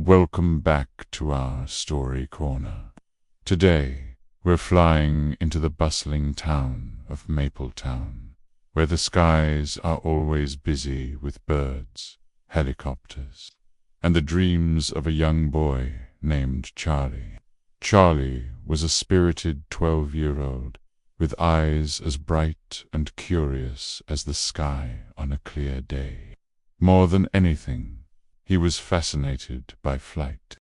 Welcome back to our story corner. Today, we're flying into the bustling town of Mapletown, where the skies are always busy with birds, helicopters, and the dreams of a young boy named Charlie. Charlie was a spirited 12-year-old with eyes as bright and curious as the sky on a clear day. More than anything, he was fascinated by flight.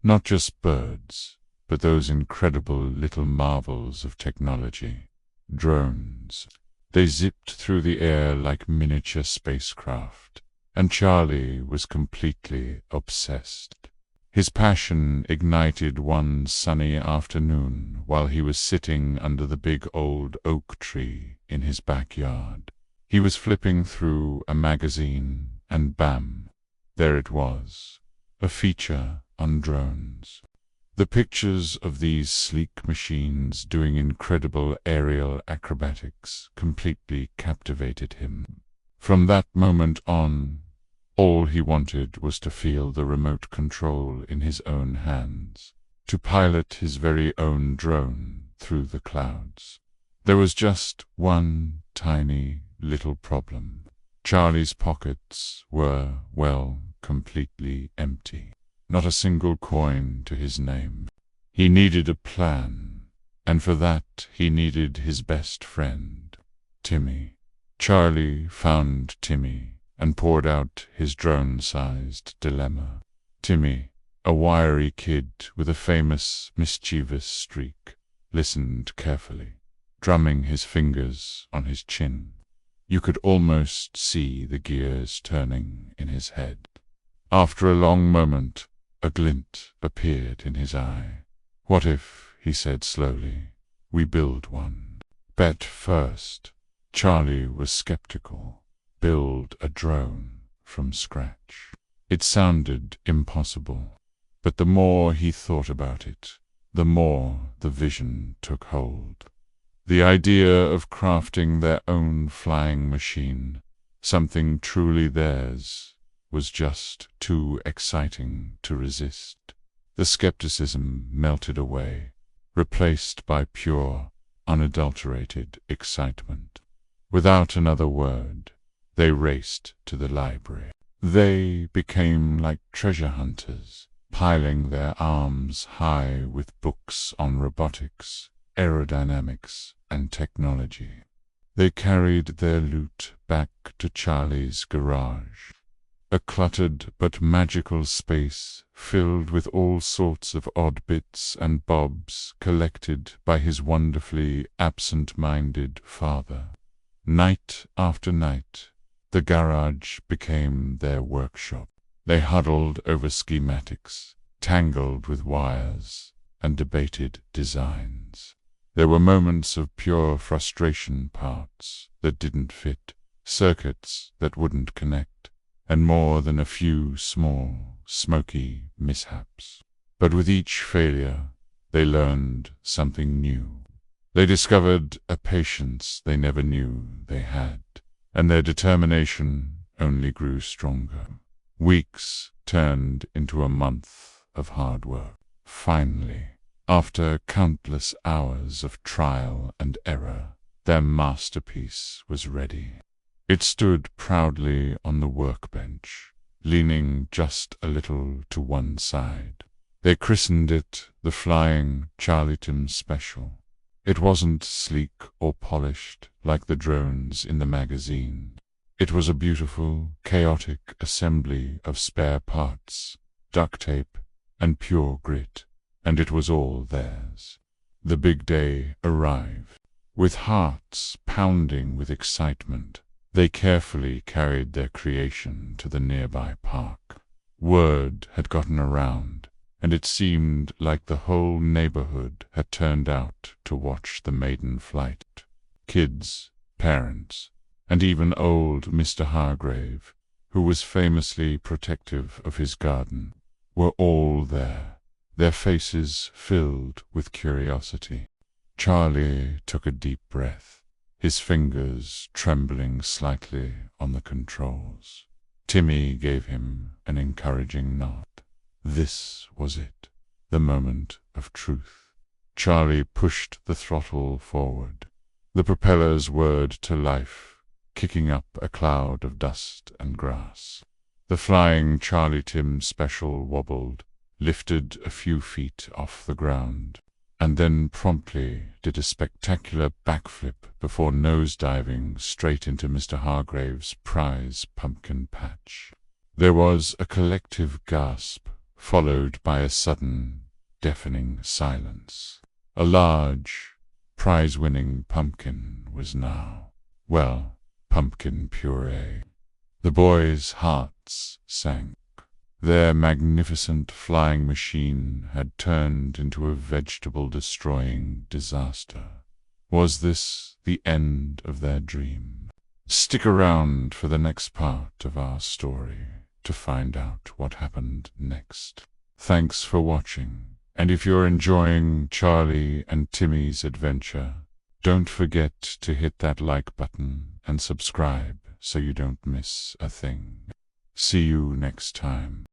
Not just birds, but those incredible little marvels of technology, drones. They zipped through the air like miniature spacecraft, and Charlie was completely obsessed. His passion ignited one sunny afternoon while he was sitting under the big old oak tree in his backyard. He was flipping through a magazine, and bam! There it was, a feature on drones. The pictures of these sleek machines doing incredible aerial acrobatics completely captivated him. From that moment on, all he wanted was to feel the remote control in his own hands, to pilot his very own drone through the clouds. There was just one tiny little problem. Charlie's pockets were, well, completely empty. Not a single coin to his name. He needed a plan, and for that he needed his best friend, Timmy. Charlie found Timmy and poured out his drone-sized dilemma. Timmy, a wiry kid with a famous mischievous streak, listened carefully, drumming his fingers on his chin. You could almost see the gears turning in his head. After a long moment, a glint appeared in his eye. "What if," he said slowly, "we build one?" Bet first. Charlie was skeptical. Build a drone from scratch. It sounded impossible, but the more he thought about it, the more the vision took hold. The idea of crafting their own flying machine, something truly theirs, was just too exciting to resist. The skepticism melted away, replaced by pure, unadulterated excitement. Without another word, they raced to the library. They became like treasure hunters, piling their arms high with books on robotics, aerodynamics, and technology. They carried their loot back to Charlie's garage, a cluttered but magical space filled with all sorts of odd bits and bobs collected by his wonderfully absent-minded father. Night after night, the garage became their workshop. They huddled over schematics, tangled with wires, and debated designs. There were moments of pure frustration, parts that didn't fit, circuits that wouldn't connect, and more than a few small, smoky mishaps. But with each failure, they learned something new. They discovered a patience they never knew they had, and their determination only grew stronger. Weeks turned into a month of hard work. Finally, after countless hours of trial and error, their masterpiece was ready. It stood proudly on the workbench, leaning just a little to one side. They christened it the Flying Charlieton Special. It wasn't sleek or polished like the drones in the magazine. It was a beautiful, chaotic assembly of spare parts, duct tape, and pure grit, and it was all theirs. The big day arrived. With hearts pounding with excitement, they carefully carried their creation to the nearby park. Word had gotten around, and it seemed like the whole neighborhood had turned out to watch the maiden flight. Kids, parents, and even old Mr. Hargrave, who was famously protective of his garden, were all there, their faces filled with curiosity. Charlie took a deep breath, his fingers trembling slightly on the controls. Timmy gave him an encouraging nod. This was it, the moment of truth. Charlie pushed the throttle forward. The propellers whirred to life, kicking up a cloud of dust and grass. The flying Charlie Tim Special wobbled, lifted a few feet off the ground, and then promptly did a spectacular backflip before nose-diving straight into Mr. Hargrave's prize pumpkin patch. There was a collective gasp, followed by a sudden, deafening silence. A large, prize-winning pumpkin was now, well, pumpkin puree. The boys' hearts sank. Their magnificent flying machine had turned into a vegetable-destroying disaster. Was this the end of their dream? Stick around for the next part of our story to find out what happened next. Thanks for watching, and if you're enjoying Charlie and Timmy's adventure, don't forget to hit that like button and subscribe so you don't miss a thing. See you next time.